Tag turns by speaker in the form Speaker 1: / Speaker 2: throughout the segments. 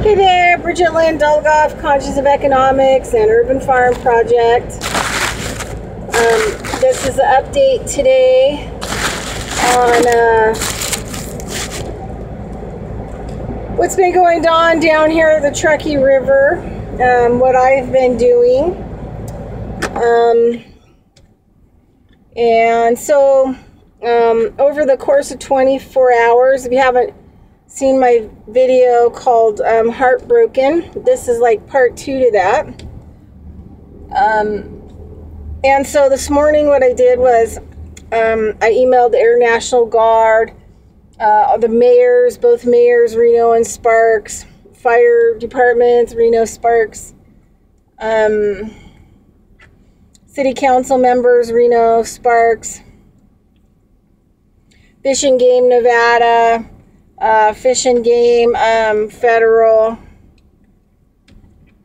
Speaker 1: Hey there, Bridget Lynn Dolgoff, Conscious of Economics and Urban Farm Project. This is an update today on what's been going on down here at the Truckee River, what I've been doing. And so over the course of 24 hours, if you haven't seen my video called Heartbroken, this is like part 2 to that. And so this morning what I did was I emailed the Air National Guard, the mayors, both mayors, Reno and Sparks, fire departments, Reno, Sparks, city council members, Reno, Sparks, Fish and Game Nevada, Fish and Game Federal,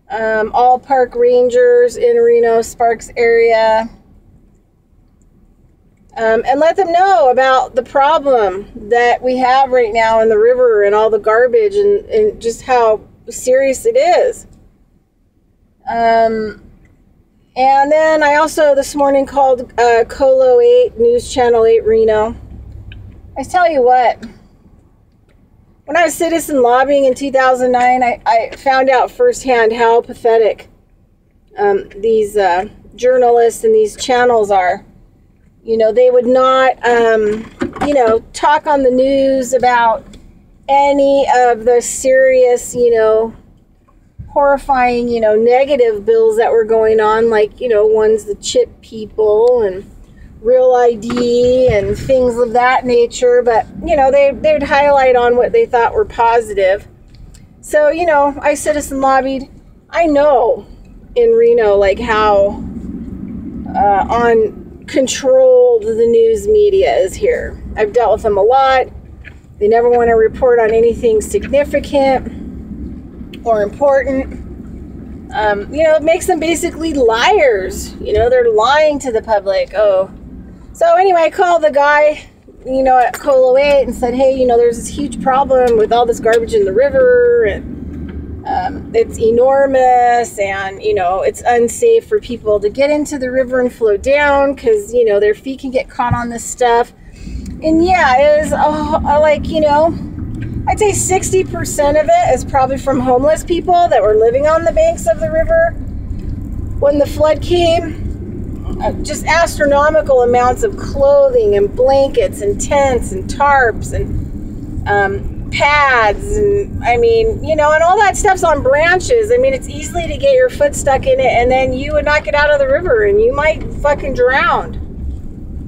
Speaker 1: all park rangers in Reno, Sparks area, and let them know about the problem that we have right now in the river and all the garbage and just how serious it is. And then I also this morning called Colo 8, News Channel 8 Reno. I tell you what, when I was citizen lobbying in 2009, I found out firsthand how pathetic these journalists and these channels are. You know, they would not, talk on the news about any of the serious, horrifying, negative bills that were going on, like, ones that chip people and Real ID and things of that nature, but they'd highlight on what they thought were positive. So I citizen lobbied. I know in Reno like how uncontrolled the news media is here. I've dealt with them a lot. They never want to report on anything significant or important. It makes them basically liars. They're lying to the public. So anyway, I called the guy, at Colo 8 and said, hey, there's this huge problem with all this garbage in the river, and it's enormous, and, it's unsafe for people to get into the river and float down because, their feet can get caught on this stuff. And yeah, it is, I'd say 60% of it is probably from homeless people that were living on the banks of the river when the flood came. Just astronomical amounts of clothing and blankets and tents and tarps and pads and and all that stuff's on branches. It's easy to get your foot stuck in it and then you would not get out of the river and you might fucking drown,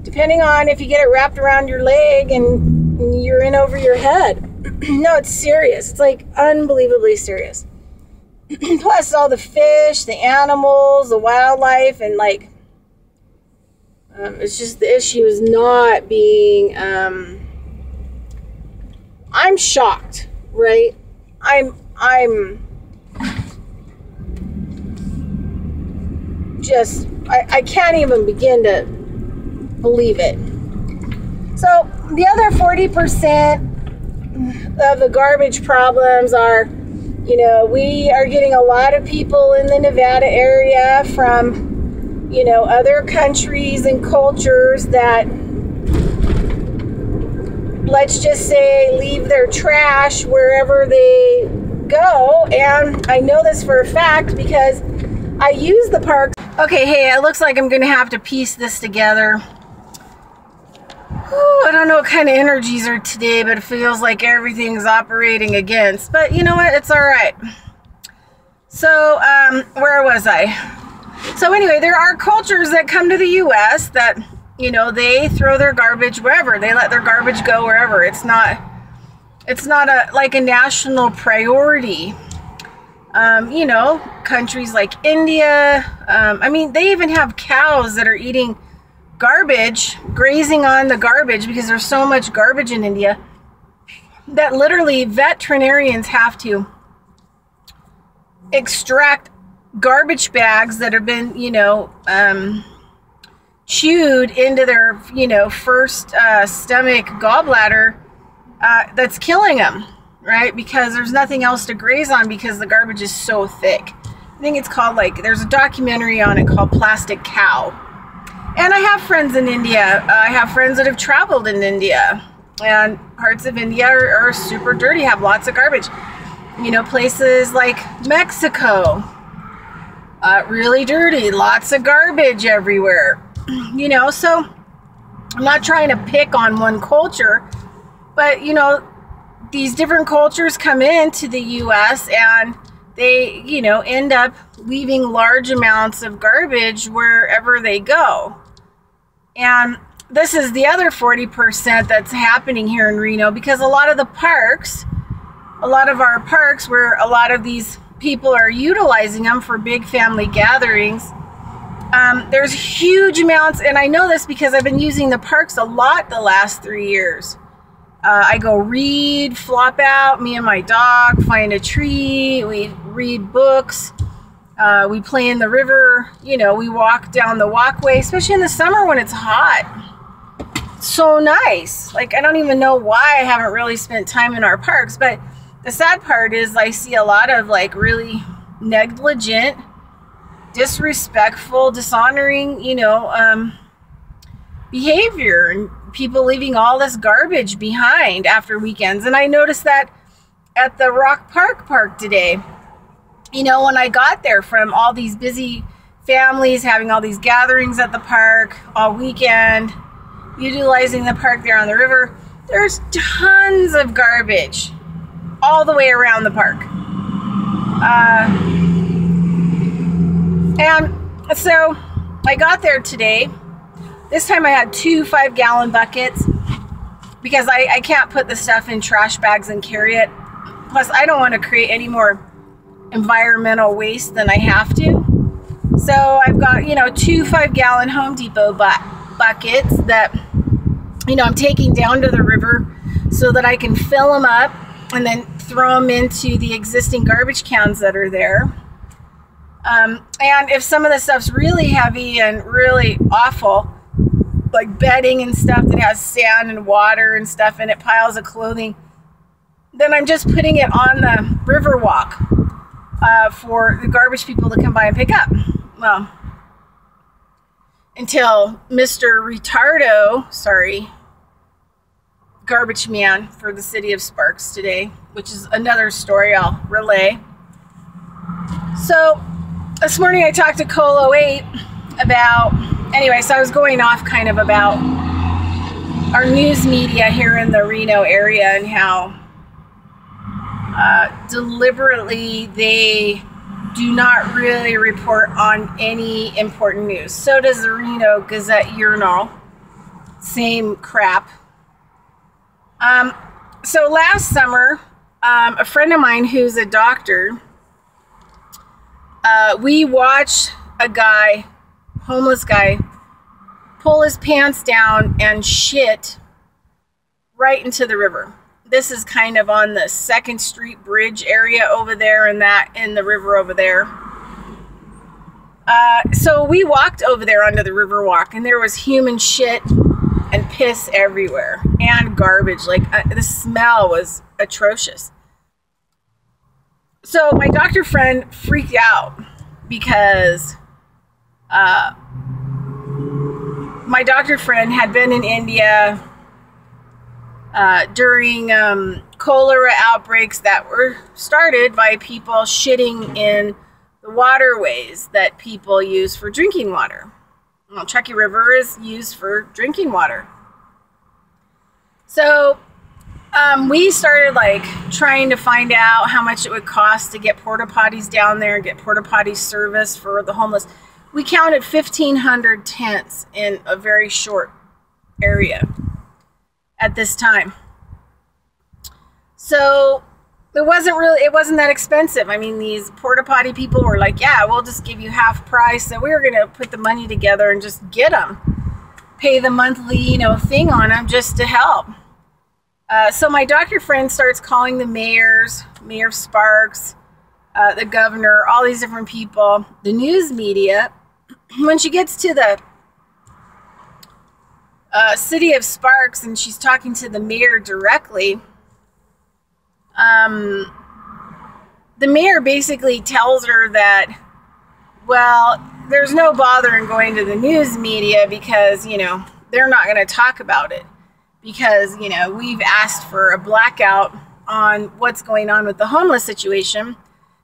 Speaker 1: depending on if you get it wrapped around your leg and you're in over your head. No, it's serious. It's like unbelievably serious. Plus all the fish, the animals, the wildlife, and it's just the issue is not being, I'm shocked, right? I'm just, I can't even begin to believe it. So the other 40% of the garbage problems are, we are getting a lot of people in the Nevada area from other countries and cultures that, let's just say, leave their trash wherever they go. And I know this for a fact because I use the parks. Okay, hey, it looks like I'm going to have to piece this together. Ooh, I don't know what kind of energies are today, but it feels like everything's operating against. But you know what? It's all right. So, where was I? So anyway, there are cultures that come to the U.S. that, they throw their garbage wherever. They let their garbage go wherever. It's not like a national priority. Countries like India, they even have cows that are eating garbage, grazing on the garbage because there's so much garbage in India that literally veterinarians have to extract garbage bags that have been, chewed into their, first stomach gallbladder, that's killing them, right? Because there's nothing else to graze on because the garbage is so thick. I think it's called, like, there's a documentary on it called Plastic Cow. And I have friends in India. I have friends that have traveled in India. And parts of India are super dirty, have lots of garbage. You know, places like Mexico, really dirty, lots of garbage everywhere. You know, so I'm not trying to pick on one culture, but, you know, these different cultures come into the U.S. and they, you know, end up leaving large amounts of garbage wherever they go. And this is the other 40% that's happening here in Reno, because a lot of the parks, a lot of our parks where a lot of these people are utilizing them for big family gatherings, there's huge amounts, and I know this because I've been using the parks a lot the last 3 years. I go read, flop out, me and my dog, find a tree, we read books, we play in the river, you know, we walk down the walkway, especially in the summer when it's hot. So nice. Like, I don't even know why I haven't really spent time in our parks, but the sad part is I see a lot of, like, really negligent, disrespectful, dishonoring, you know, behavior, and people leaving all this garbage behind after weekends. And I noticed that at the Rock Park today. You know, when I got there from all these busy families having all these gatherings at the park all weekend, utilizing the park there on the river, there's tons of garbage all the way around the park. And so I got there today. This time I had 2 5-gallon buckets because I can't put the stuff in trash bags and carry it. Plus, I don't want to create any more environmental waste than I have to. So I've got, you know, 2 5-gallon Home Depot buckets that, you know, I'm taking down to the river so that I can fill them up and then throw them into the existing garbage cans that are there. And if some of the stuff's really heavy and really awful, like bedding and stuff that has sand and water and stuff in it, piles of clothing, then I'm just putting it on the river walk for the garbage people to come by and pick up. Well, until Mr. Retardo, garbage man for the city of Sparks today, which is another story I'll relay. So this morning I talked to Colo 8 about, anyway, so I was going off kind of about our news media here in the Reno area and how deliberately they do not really report on any important news. So does the Reno Gazette-Journal. Same crap. So last summer, a friend of mine who's a doctor, we watched a guy, homeless guy, pull his pants down and shit right into the river. This is kind of on the 2nd Street Bridge area over there, and that in the river over there. So we walked over there under the river walk, and there was human shit and piss everywhere and garbage. Like, the smell was atrocious. So my doctor friend freaked out because my doctor friend had been in India during cholera outbreaks that were started by people shitting in the waterways that people use for drinking water. Well, Truckee River is used for drinking water. So we started, like, trying to find out how much it would cost to get porta potties down there and get porta potty service for the homeless. We counted 1,500 tents in a very short area at this time. So it wasn't that expensive. I mean, these porta potty people were like, yeah, we'll just give you half price. So we were going to put the money together and just get them, pay the monthly, you know, thing on them just to help. So my doctor friend starts calling the Mayor of Sparks, the governor, all these different people, the news media. When she gets to the city of Sparks and she's talking to the mayor directly, The mayor basically tells her that, well, there's no bother in going to the news media because, they're not going to talk about it because, we've asked for a blackout on what's going on with the homeless situation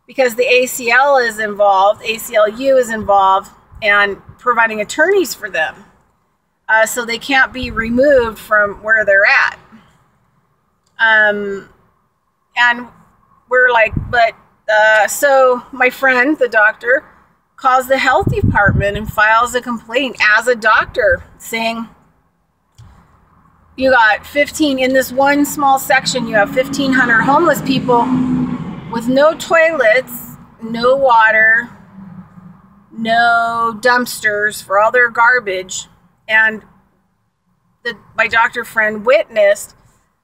Speaker 1: because the ACLU is involved and providing attorneys for them. So they can't be removed from where they're at. And we're like, but, so my friend, the doctor, calls the health department and files a complaint as a doctor saying, you got 15, in this one small section, you have 1,500 homeless people with no toilets, no water, no dumpsters for all their garbage. And my doctor friend witnessed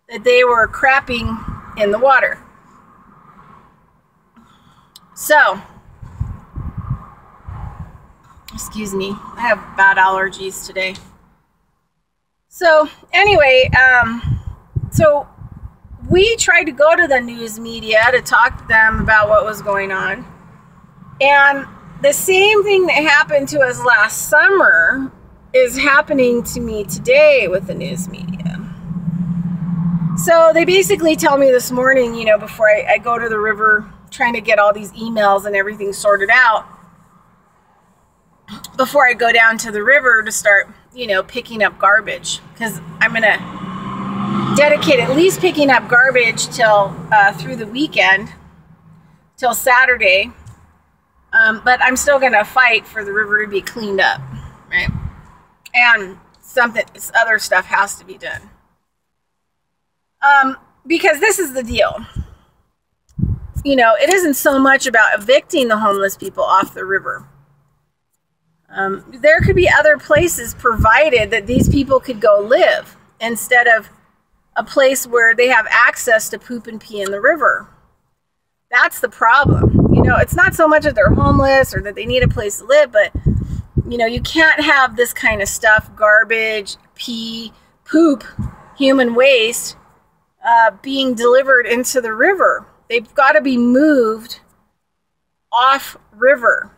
Speaker 1: that they were crapping in the water. So, excuse me, I have bad allergies today. So anyway, so we tried to go to the news media to talk to them about what was going on. And the same thing that happened to us last summer is happening to me today with the news media. So they basically tell me this morning, before I go to the river, trying to get all these emails and everything sorted out, before I go down to the river to start, picking up garbage, because I'm going to dedicate at least picking up garbage till through the weekend, till Saturday. But I'm still going to fight for the river to be cleaned up, right? And other stuff has to be done. Because this is the deal. It isn't so much about evicting the homeless people off the river. There could be other places provided that these people could go live instead of a place where they have access to poop and pee in the river. That's the problem. It's not so much that they're homeless or that they need a place to live, but, you can't have this kind of stuff, garbage, pee, poop, human waste, being delivered into the river. They've got to be moved off river.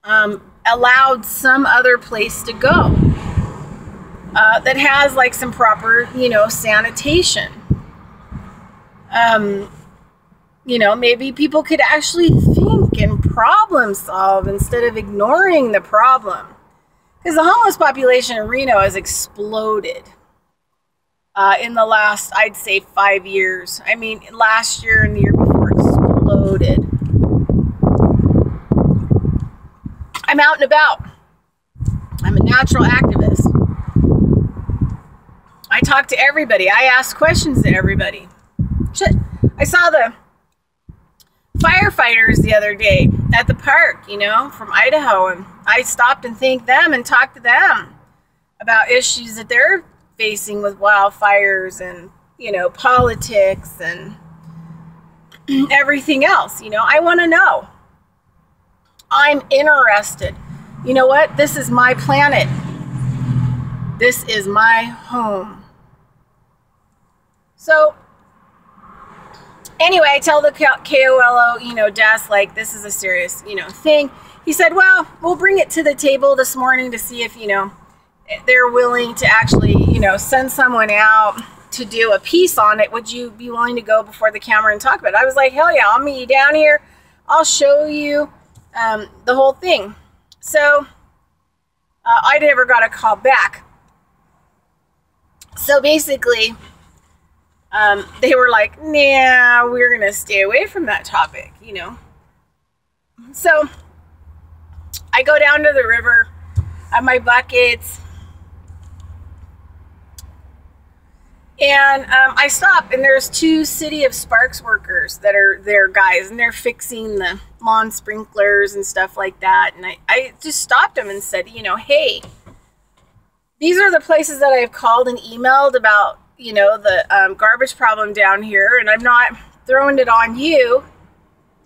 Speaker 1: Allowed some other place to go that has like some proper, sanitation. Maybe people could actually think and problem solve instead of ignoring the problem. Because the homeless population in Reno has exploded in the last, I'd say, 5 years. I mean, last year and the year before exploded. I'm out and about. I'm a natural activist. I talk to everybody. I ask questions to everybody. Shit. I saw the firefighters the other day at the park, from Idaho, and I stopped and thanked them and talked to them about issues that they're facing with wildfires and, politics and everything else. I want to know. I'm interested. You know what? This is my planet. This is my home. So, anyway, I tell the KOLO, desk, like, this is a serious, thing. He said, well, we'll bring it to the table this morning to see if, they're willing to actually, send someone out to do a piece on it. Would you be willing to go before the camera and talk about it? I was like, hell yeah, I'll meet you down here. I'll show you the whole thing. So I never got a call back. So basically, they were like, nah, we're going to stay away from that topic, So I go down to the river, I have my buckets, and I stop, and there's 2 City of Sparks workers that are there, guys, and they're fixing the lawn sprinklers and stuff like that. And I just stopped them and said, hey, these are the places that I've called and emailed about, the garbage problem down here, and I'm not throwing it on you.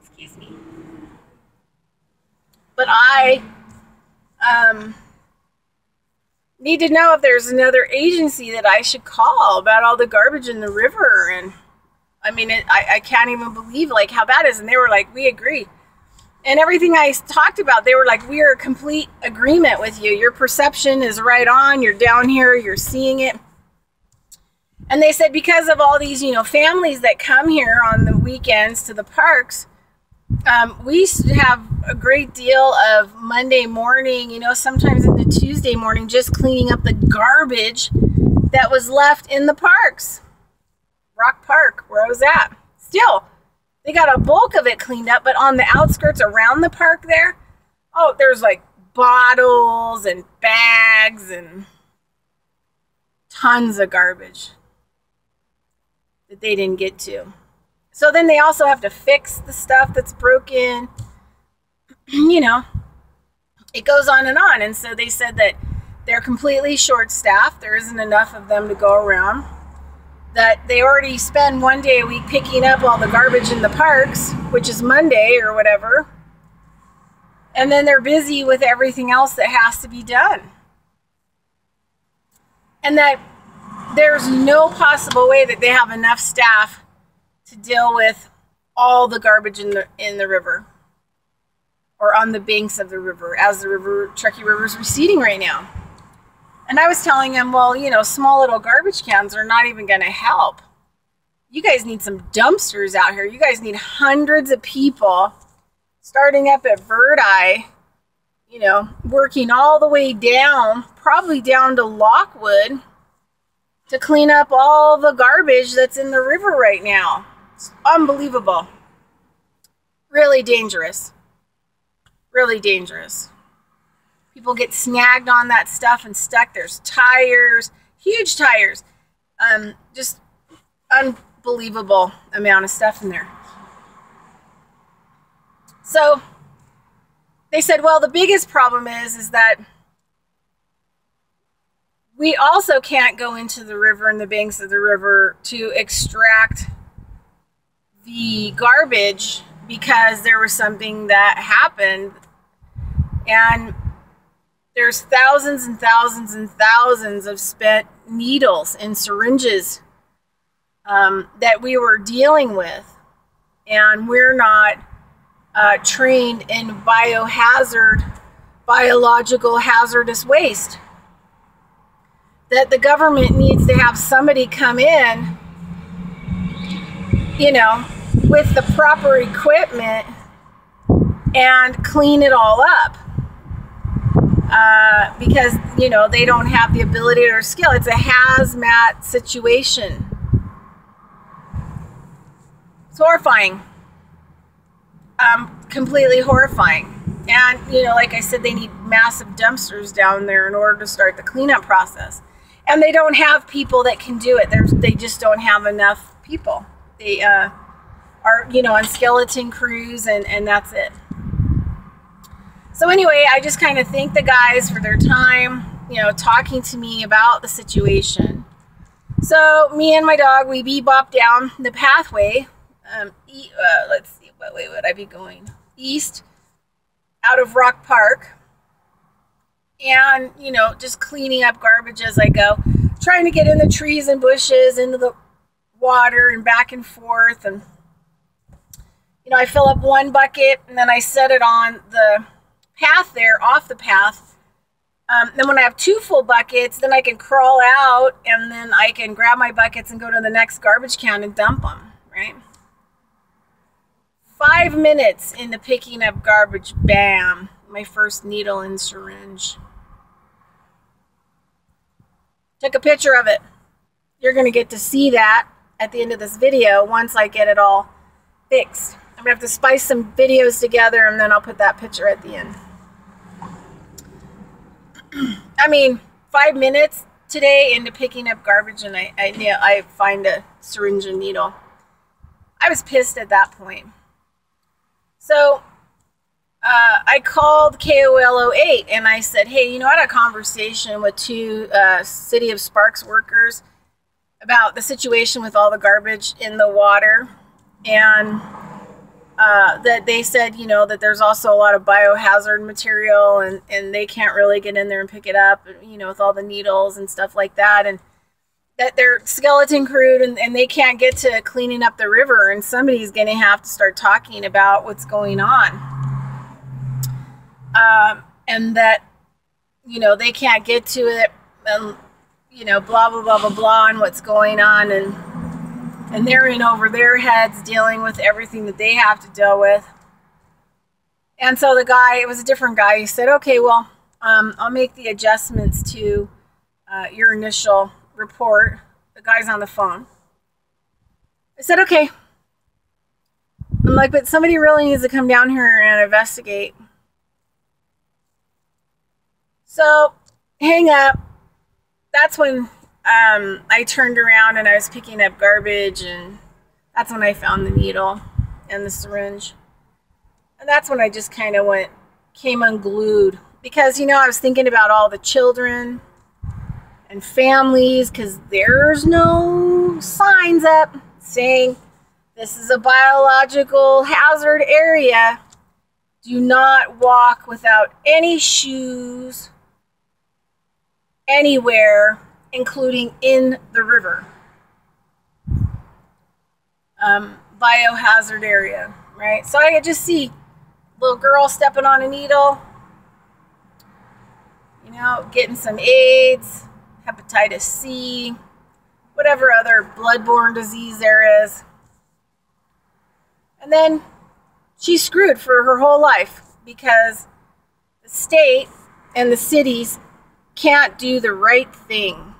Speaker 1: Excuse me. But I need to know if there's another agency that I should call about all the garbage in the river. And I mean, I can't even believe like how bad it is. And they were like, we agree. And everything I talked about, they were like, we are in complete agreement with you. Your perception is right on. You're down here. You're seeing it. And they said because of all these, families that come here on the weekends to the parks, we used to have a great deal of Monday morning, sometimes in the Tuesday morning, just cleaning up the garbage that was left in the parks. Rock Park, where I was at. Still, they got a bulk of it cleaned up, but on the outskirts around the park there, there's like bottles and bags and tons of garbage that they didn't get to. So then they also have to fix the stuff that's broken. It goes on and on. And so they said that they're completely short-staffed. There isn't enough of them to go around. That they already spend one day a week picking up all the garbage in the parks, which is Monday or whatever. And then they're busy with everything else that has to be done. And that there's no possible way that they have enough staff to deal with all the garbage in the river or on the banks of the river as the Truckee River is receding right now. And I was telling them, well, small little garbage cans are not even going to help. You guys need some dumpsters out here. You guys need hundreds of people starting up at Verdi, working all the way down, probably down to Lockwood, to clean up all the garbage that's in the river right now. It's unbelievable. Really dangerous. Really dangerous. People get snagged on that stuff and stuck. There's tires, huge tires. Just unbelievable amount of stuff in there. So they said, well, the biggest problem is that we also can't go into the river and the banks of the river to extract the garbage because there was something that happened. And there's thousands and thousands and thousands of spent needles and syringes that we were dealing with. And we're not trained in biological hazardous waste. That the government needs to have somebody come in, with the proper equipment and clean it all up. Because, they don't have the ability or skill. It's a hazmat situation. It's horrifying. Completely horrifying. And, like I said, they need massive dumpsters down there in order to start the cleanup process. And they don't have people that can do it. They just don't have enough people. They are, on skeleton crews, and that's it. So anyway, I just kind of thank the guys for their time, talking to me about the situation. So me and my dog, we bebopped down the pathway. Let's see, what way would I be going? East, out of Rock Park. And, just cleaning up garbage as I go. Trying to get in the trees and bushes, into the water and back and forth. And, I fill up one bucket and then I set it on the path there, off the path. Then when I have two full buckets, then I can crawl out and then I can grab my buckets and go to the next garbage can and dump them, right? 5 minutes into picking up garbage, bam, my first needle and syringe. Took a picture of it. You're going to get to see that at the end of this video once I get it all fixed. I'm going to have to spice some videos together and then I'll put that picture at the end. I mean, 5 minutes today into picking up garbage and I find a syringe and needle. I was pissed at that point. So I called KOL08 and I said, hey, I had a conversation with two City of Sparks workers about the situation with all the garbage in the water. And that they said, that there's also a lot of biohazard material and they can't really get in there and pick it up, with all the needles and stuff like that. And that they're skeleton crewed and they can't get to cleaning up the river, and somebody's going to have to start talking about what's going on. And that, you know, they can't get to it, and, you know, blah, blah, blah, blah, blah, and what's going on. And they're in over their heads dealing with everything that they have to deal with. And so the guy, it was a different guy, he said, okay, well, I'll make the adjustments to your initial report. The guy's on the phone. I said, okay. I'm like, but somebody really needs to come down here and investigate. So, hang up. That's when I turned around and I was picking up garbage, and that's when I found the needle and the syringe. And that's when I just kind of came unglued. Because, you know, I was thinking about all the children and families, because there's no signs up saying this is a biological hazard area. Do not walk without any shoes anywhere, including in the river. Biohazard area, right? So I could just see little girl stepping on a needle, you know, getting some AIDS, hepatitis C, whatever other bloodborne disease there is. And then she's screwed for her whole life because the state and the cities can't do the right thing.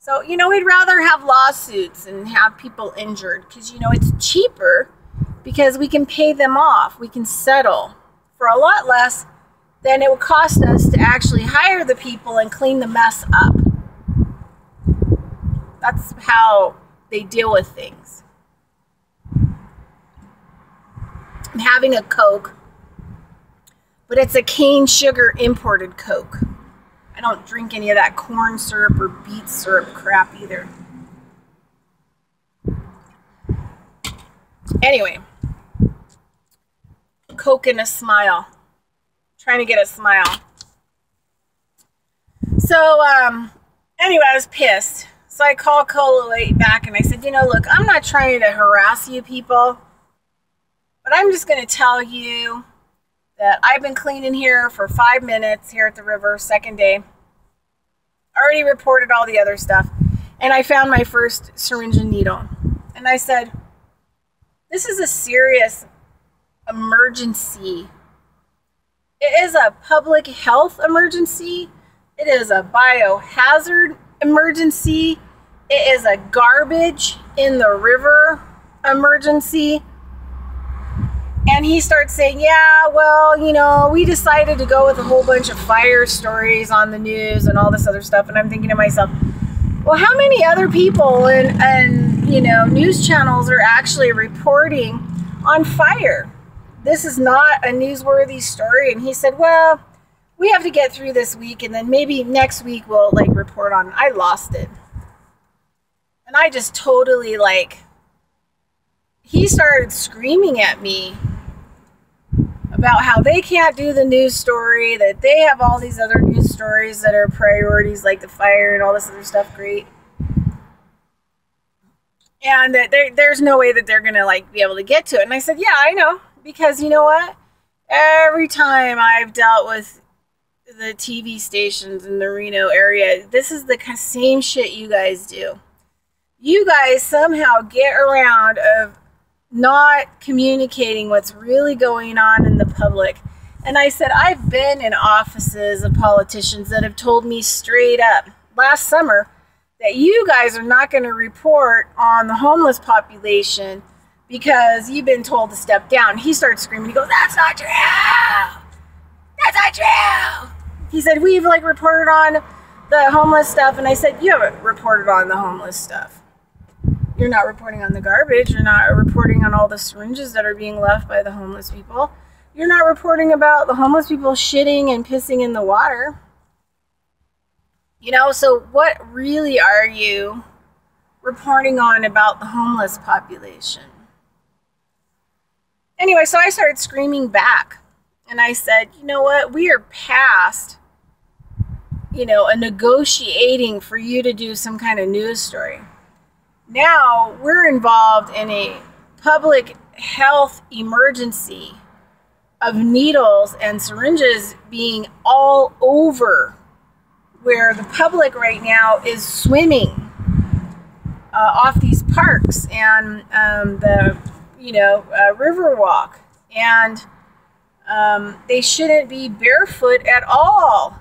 Speaker 1: So, you know, we'd rather have lawsuits and have people injured because, you know, it's cheaper because we can pay them off. We can settle for a lot less than it would cost us to actually hire the people and clean the mess up. That's how they deal with things. I'm having a Coke, but it's a cane sugar imported Coke. I don't drink any of that corn syrup or beet syrup crap either. Anyway, Coke and a smile. Trying to get a smile. So, anyway, I was pissed. So I called Cola 8 back and I said, you know, look, I'm not trying to harass you people, but I'm just going to tell you that I've been cleaning here for 5 minutes here at the river, second day. Already reported all the other stuff. And I found my first syringe and needle. And I said, this is a serious emergency. It is a public health emergency. It is a biohazard emergency. It is a garbage in the river emergency. And he starts saying, yeah, well, you know, we decided to go with a whole bunch of fire stories on the news and all this other stuff. And I'm thinking to myself, well, how many other people and you know, news channels are actually reporting on fire? This is not a newsworthy story. And he said, well, we have to get through this week, and then maybe next week we'll, like, report on it. I lost it. And I just totally, like, he started screaming at me about how they can't do the news story, that they have all these other news stories that are priorities, like the fire and all this other stuff, great. And that there's no way that they're going to, like, be able to get to it. And I said, yeah, I know. Because you know what? Every time I've dealt with the TV stations in the Reno area, this is the same shit you guys do. You guys somehow get around of not communicating what's really going on in the public. And I said, I've been in offices of politicians that have told me straight up last summer that you guys are not going to report on the homeless population because you've been told to step down. He starts screaming. He goes, that's not true. That's not true. He said, we've, like, reported on the homeless stuff. And I said, you haven't reported on the homeless stuff. You're not reporting on the garbage. You're not reporting on all the syringes that are being left by the homeless people. You're not reporting about the homeless people shitting and pissing in the water. You know, so what really are you reporting on about the homeless population? Anyway, so I started screaming back. And I said, you know what? We are past, you know, a negotiating for you to do some kind of news story. Now we're involved in a public health emergency of needles and syringes being all over, where the public right now is swimming off these parks and the, you know, river walk, and they shouldn't be barefoot at all.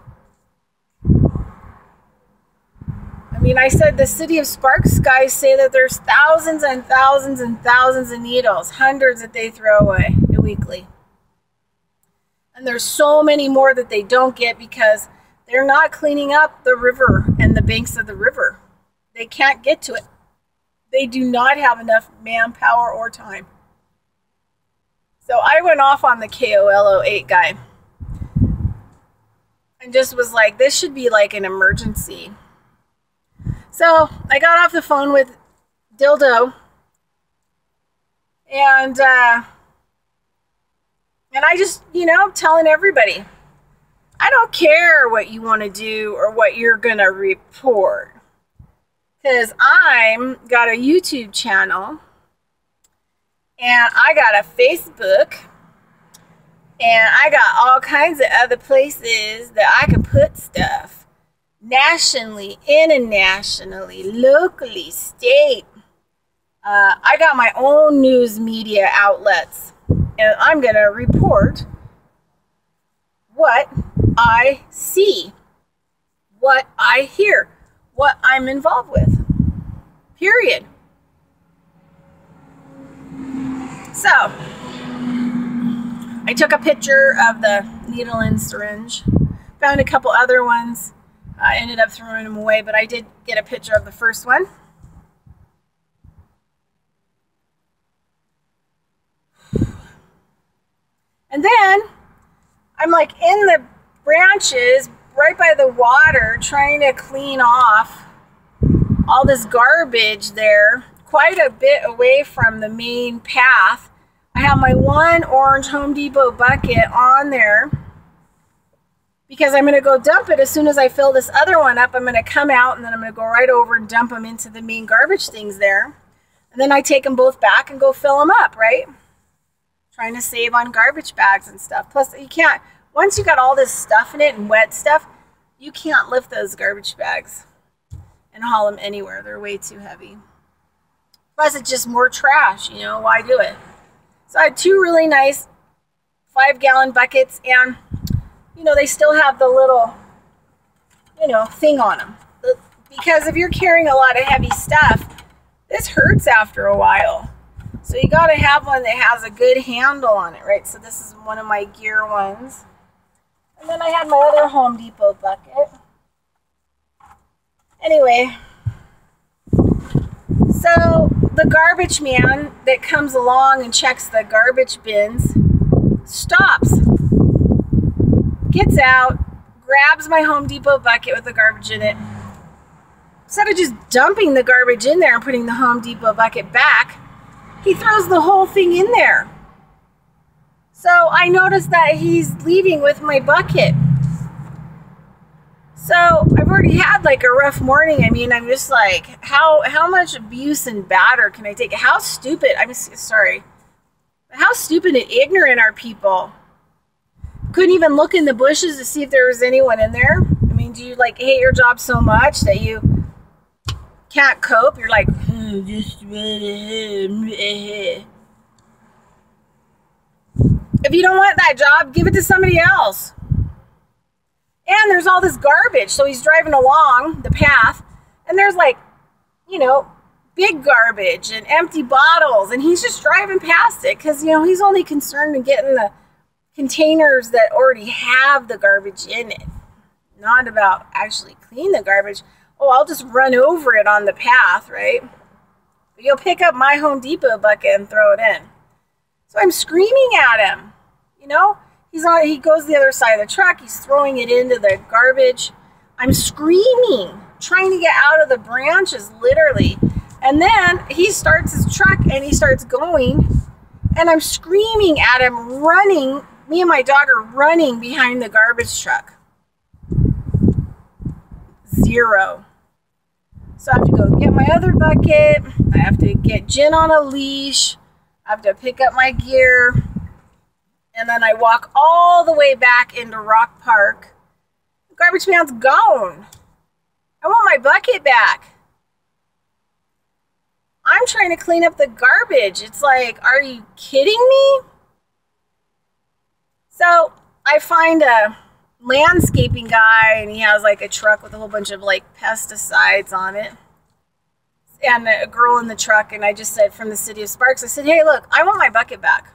Speaker 1: I mean, I said the city of Sparks guys say that there's thousands and thousands and thousands of needles, hundreds that they throw away weekly. And there's so many more that they don't get because they're not cleaning up the river and the banks of the river. They can't get to it. They do not have enough manpower or time. So I went off on the KOLO8 guy and just was like, this should be like an emergency. So I got off the phone with Dildo, and I just, you know, telling everybody, I don't care what you want to do or what you're going to report, because I'm got a YouTube channel, and I got a Facebook, and I got all kinds of other places that I can put stuff. Nationally, internationally, locally, state. I got my own news media outlets, and I'm going to report what I see, what I hear, what I'm involved with. Period. So, I took a picture of the needle and syringe, found a couple other ones. I ended up throwing them away, but I did get a picture of the first one. And then I'm like in the branches right by the water trying to clean off all this garbage there, quite a bit away from the main path. I have my one orange Home Depot bucket on there, because I'm going to go dump it as soon as I fill this other one up. I'm going to come out, and then I'm going to go right over and dump them into the main garbage things there. And then I take them both back and go fill them up, right? Trying to save on garbage bags and stuff. Plus, you can't, once you got all this stuff in it and wet stuff, you can't lift those garbage bags and haul them anywhere. They're way too heavy. Plus, it's just more trash, you know, why do it? So I had two really nice 5-gallon buckets, and you know, they still have the little, you know, thing on them. Because if you're carrying a lot of heavy stuff, this hurts after a while. So you got to have one that has a good handle on it, right? So this is one of my gear ones. And then I had my other Home Depot bucket. Anyway, so the garbage man that comes along and checks the garbage bins stops, gets out, grabs my Home Depot bucket with the garbage in it. Instead of just dumping the garbage in there and putting the Home Depot bucket back, he throws the whole thing in there. So I noticed that he's leaving with my bucket. So I've already had like a rough morning. I mean, I'm just like, how much abuse and batter can I take? How stupid, I'm sorry, how stupid and ignorant are people? Couldn't even look in the bushes to see if there was anyone in there. I mean, do you like hate your job so much that you can't cope? You're like, if you don't want that job, give it to somebody else. And there's all this garbage. So he's driving along the path, and there's like, you know, big garbage and empty bottles, and he's just driving past it because, you know, he's only concerned in getting the containers that already have the garbage in it, not about actually clean the garbage. Oh, I'll just run over it on the path, right? But you'll pick up my Home Depot bucket and throw it in. So I'm screaming at him, you know? He goes the other side of the truck. He's throwing it into the garbage. I'm screaming, trying to get out of the branches, literally. And then he starts his truck and he starts going. And I'm screaming at him, running. Me and my dog are running behind the garbage truck. 0. So I have to go get my other bucket. I have to get Jen on a leash. I have to pick up my gear. And then I walk all the way back into Rock Park. The garbage man's gone. I want my bucket back. I'm trying to clean up the garbage. It's like, are you kidding me? So I find a landscaping guy, and he has like a truck with a whole bunch of like pesticides on it. And a girl in the truck, and I just said, from the city of Sparks, I said, hey, look, I want my bucket back.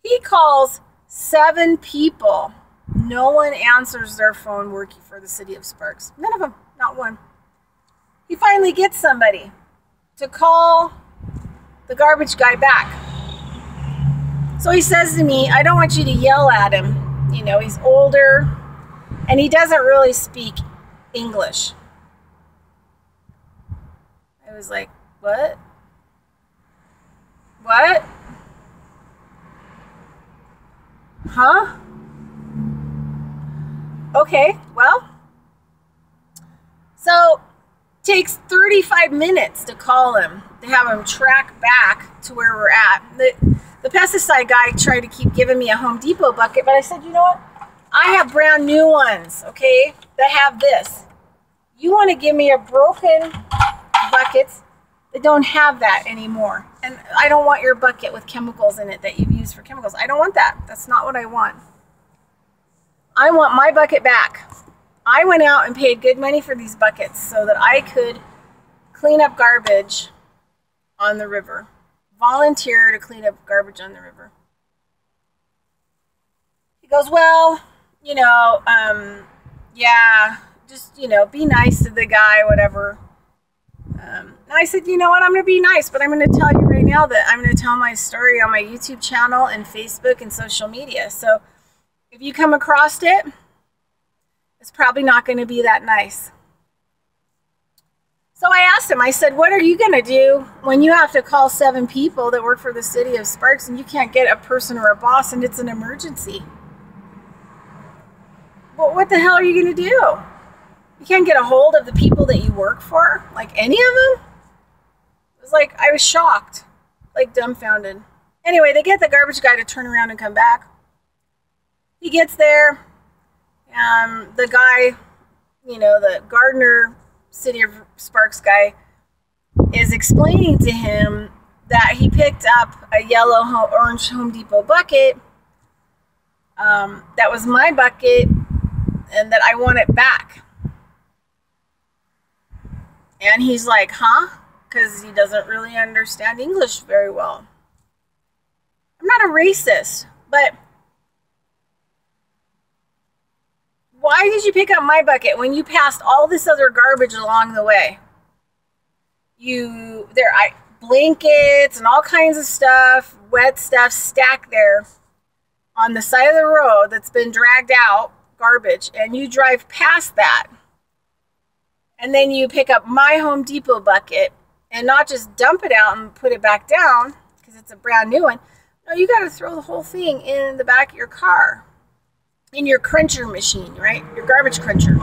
Speaker 1: He calls 7 people. No one answers their phone working for the city of Sparks. None of them, not one. He finally gets somebody to call the garbage guy back. So he says to me, I don't want you to yell at him. You know, he's older and he doesn't really speak English. I was like, what? What? Huh? Okay, well, so takes 35 minutes to call him, to have him track back to where we're at. The pesticide guy tried to keep giving me a Home Depot bucket, but I said, you know what? I have brand new ones, okay, that have this. You want to give me a broken buckets that don't have that anymore. And I don't want your bucket with chemicals in it that you've used for chemicals. I don't want that. That's not what I want. I want my bucket back. I went out and paid good money for these buckets so that I could clean up garbage on the river. Volunteer to clean up garbage on the river. He goes, well, you know, yeah, just, you know, be nice to the guy, whatever. And I said, you know what, I'm going to be nice, but I'm going to tell you right now that I'm going to tell my story on my YouTube channel and Facebook and social media. So if you come across it, it's probably not going to be that nice. So I asked him, I said, what are you going to do when you have to call 7 people that work for the city of Sparks and you can't get a person or a boss and it's an emergency? Well, what the hell are you going to do? You can't get a hold of the people that you work for? Like any of them? It was like, I was shocked, like dumbfounded. Anyway, they get the garbage guy to turn around and come back. He gets there. The guy, you know, the gardener, City of Sparks guy, is explaining to him that he picked up a yellow orange Home Depot bucket that was my bucket and that I want it back. And he's like, huh? Because he doesn't really understand English very well. I'm not a racist, but why did you pick up my bucket when you passed all this other garbage along the way? Blankets and all kinds of stuff, wet stuff stacked there on the side of the road that's been dragged out, garbage, and you drive past that. And then you pick up my Home Depot bucket and not just dump it out and put it back down because it's a brand new one. No, you got to throw the whole thing in the back of your car. In your cruncher machine, right? Your garbage cruncher.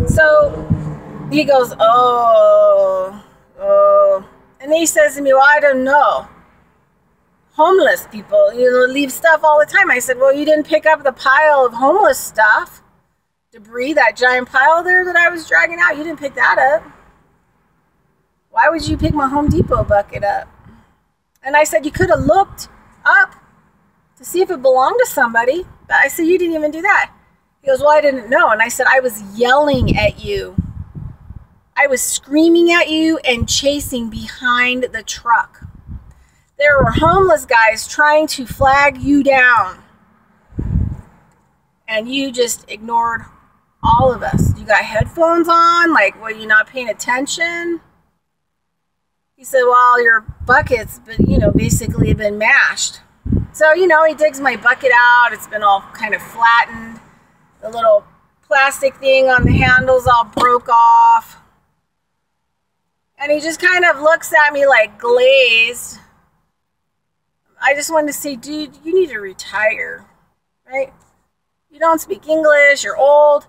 Speaker 1: So he goes, oh. And then he says to me, well, I don't know. Homeless people, you know, leave stuff all the time. I said, well, you didn't pick up the pile of homeless stuff. Debris, that giant pile there that I was dragging out. You didn't pick that up. Why would you pick my Home Depot bucket up? And I said, you could have looked up to see if it belonged to somebody. But I said, you didn't even do that. He goes, well, I didn't know. And I said, I was yelling at you. I was screaming at you and chasing behind the truck. There were homeless guys trying to flag you down. And you just ignored all of us. You got headphones on? Like, were you not paying attention? He said, well, your bucket's been, you know, basically been mashed. So, you know, he digs my bucket out. It's been all kind of flattened. The little plastic thing on the handles all broke off. And he just kind of looks at me like glazed. I just wanted to say, dude, you need to retire, right? You don't speak English, you're old.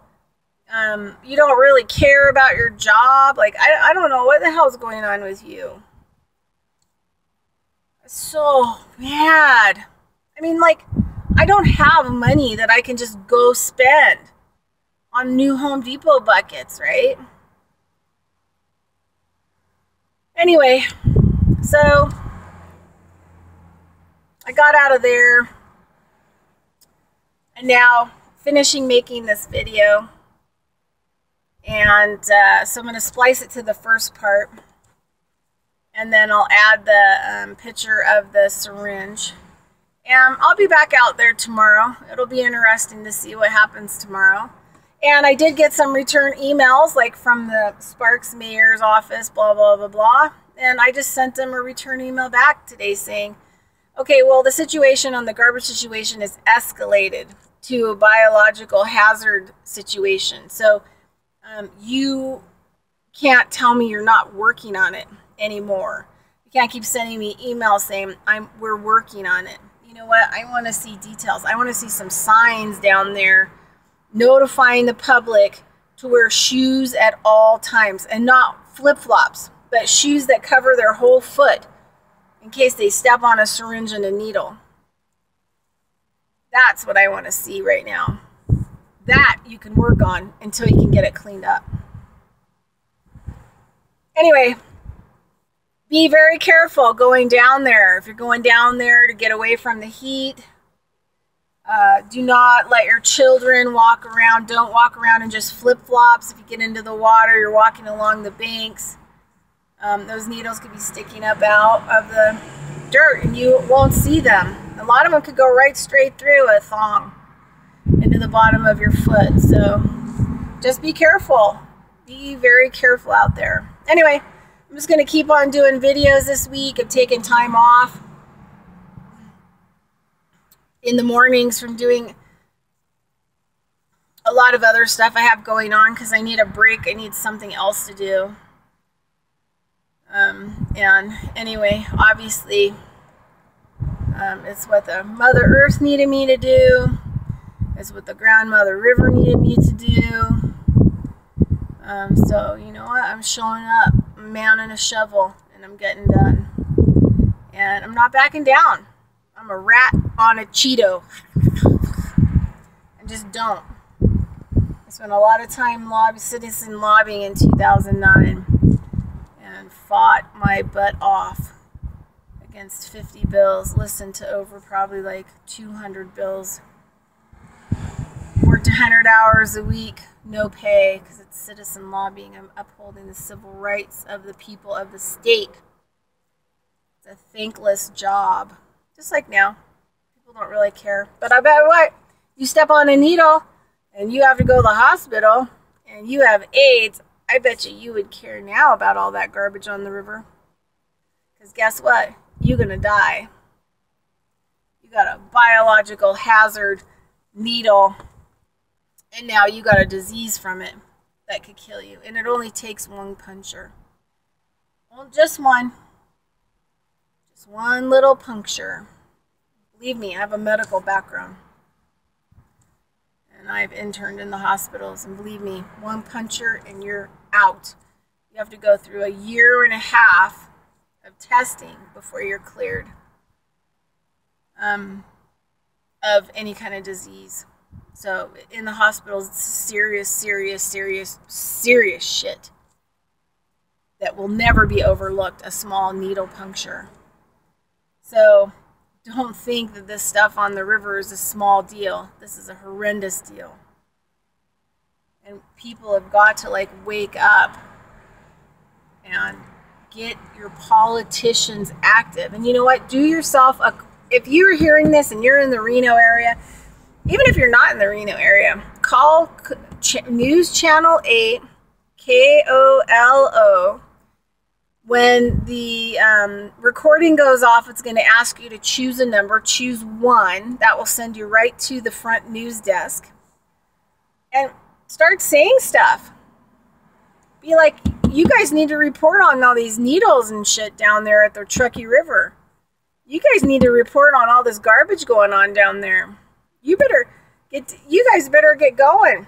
Speaker 1: You don't really care about your job. Like, I don't know what the hell's going on with you. It's so bad. I mean, like, I don't have money that I can just go spend on new Home Depot buckets, right? Anyway, so I got out of there, and now finishing making this video. And so I'm going to splice it to the first part, and then I'll add the picture of the syringe. And I'll be back out there tomorrow. It'll be interesting to see what happens tomorrow. And I did get some return emails, like from the Sparks mayor's office, blah, blah, blah, blah. And I just sent them a return email back today saying, okay, well, the situation on the garbage situation is escalated to a biological hazard situation. So you can't tell me you're not working on it anymore. You can't keep sending me emails saying we're working on it. You know what? I want to see details. I want to see some signs down there notifying the public to wear shoes at all times, and not flip-flops, but shoes that cover their whole foot in case they step on a syringe and a needle. That's what I want to see right now. That you can work on until you can get it cleaned up. Anyway, be very careful going down there. If you're going down there to get away from the heat, do not let your children walk around. Don't walk around in just flip-flops. If you get into the water, you're walking along the banks. Those needles could be sticking up out of the dirt and you won't see them. A lot of them could go right straight through a thong into the bottom of your foot. So just be careful. Be very careful out there. Anyway, I'm just going to keep on doing videos this week. I've taken time off in the mornings from doing a lot of other stuff I have going on because I need a break. I need something else to do. And anyway, obviously, it's what the Mother Earth needed me to do. It's what the Grandmother River needed me to do. So, you know what? I'm showing up. I'm a man and a shovel, and I'm getting done. And I'm not backing down. I'm a rat on a Cheeto. I just don't. I spent a lot of time citizen lobbying in 2009 and fought my butt off against 50 bills, listened to over probably like 200 bills. Worked 100 hours a week, no pay, because it's citizen lobbying. I'm upholding the civil rights of the people of the state. It's a thankless job. Just like now. People don't really care. But I bet what? You step on a needle and you have to go to the hospital and you have AIDS. I bet you would care now about all that garbage on the river. Because guess what? You're going to die. You got a biological hazard needle. And now you got a disease from it that could kill you. And it only takes one puncture. Well, just one. Just one little puncture. Believe me, I have a medical background. And I've interned in the hospitals. And believe me, one puncture and you're out. You have to go through 1.5 years of testing before you're cleared of any kind of disease. So in the hospitals, it's serious, serious, serious, serious shit that will never be overlooked, a small needle puncture. So don't think that this stuff on the river is a small deal. This is a horrendous deal. And people have got to like wake up and get your politicians active. And you know what? Do yourself a, if you're hearing this and you're in the Reno area, even if you're not in the Reno area, call News Channel 8, KOLO. When the recording goes off, it's going to ask you to choose a number. Choose 1. That will send you right to the front news desk. And start saying stuff. Be like, you guys need to report on all these needles and shit down there at the Truckee River. You guys need to report on all this garbage going on down there. You guys better get going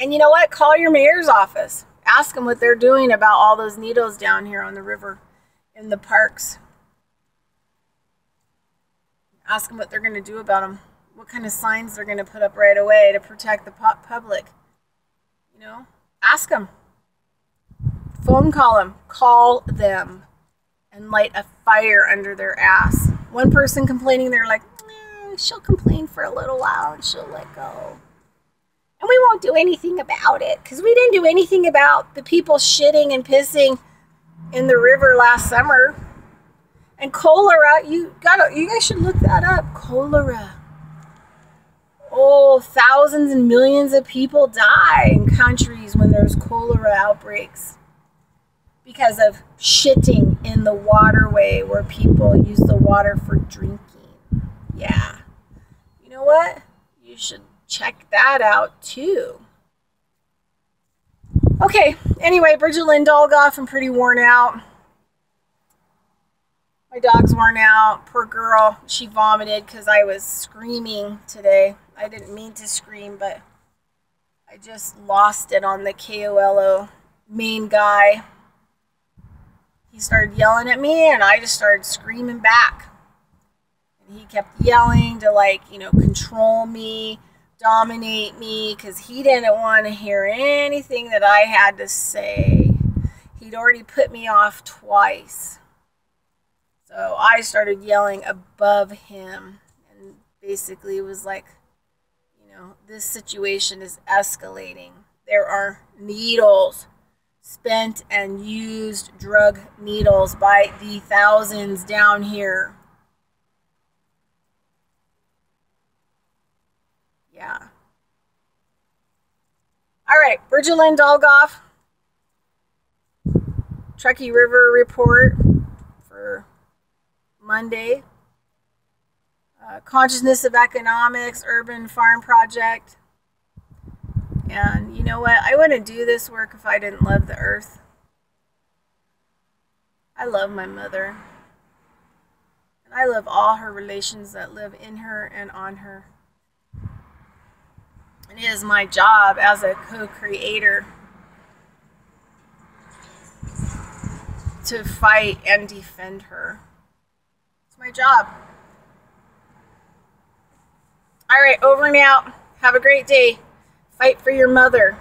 Speaker 1: And you know what? Call your mayor's office. Ask them what they're doing about all those needles down here on the river in the parks. Ask them what they're going to do about them. What kind of signs they're going to put up right away to protect the public. You know? Ask them. Phone call them. Call them. And light a fire under their ass. One person complaining, they're like, she'll complain for a little while and she'll let go. And we won't do anything about it. Because we didn't do anything about the people shitting and pissing in the river last summer. And cholera, you guys should look that up. Cholera. Oh, thousands and millions of people die in countries when there's cholera outbreaks because of shitting in the waterway where people use the water for drinking. Yeah. You know what? You should check that out too. Okay, anyway, Bridget Lynn Dolgoff, I'm pretty worn out. My dog's worn out. Poor girl. She vomited because I was screaming today. I didn't mean to scream, but I just lost it on the KOLO main guy. He started yelling at me, and I just started screaming back. And he kept yelling to, like, you know, control me, dominate me, because he didn't want to hear anything that I had to say. He'd already put me off twice. So I started yelling above him, and basically it was like, you know, this situation is escalating. There are needles, spent and used drug needles by the thousands down here. Yeah. All right, Bridget Lynn Dolgoff, Truckee River report for Monday. Consciousness of Economics, Urban Farm Project. And you know what? I wouldn't do this work if I didn't love the earth. I love my mother. And I love all her relations that live in her and on her. And it is my job as a co-creator to fight and defend her. It's my job. All right, over and out. Have a great day. Fight for your mother.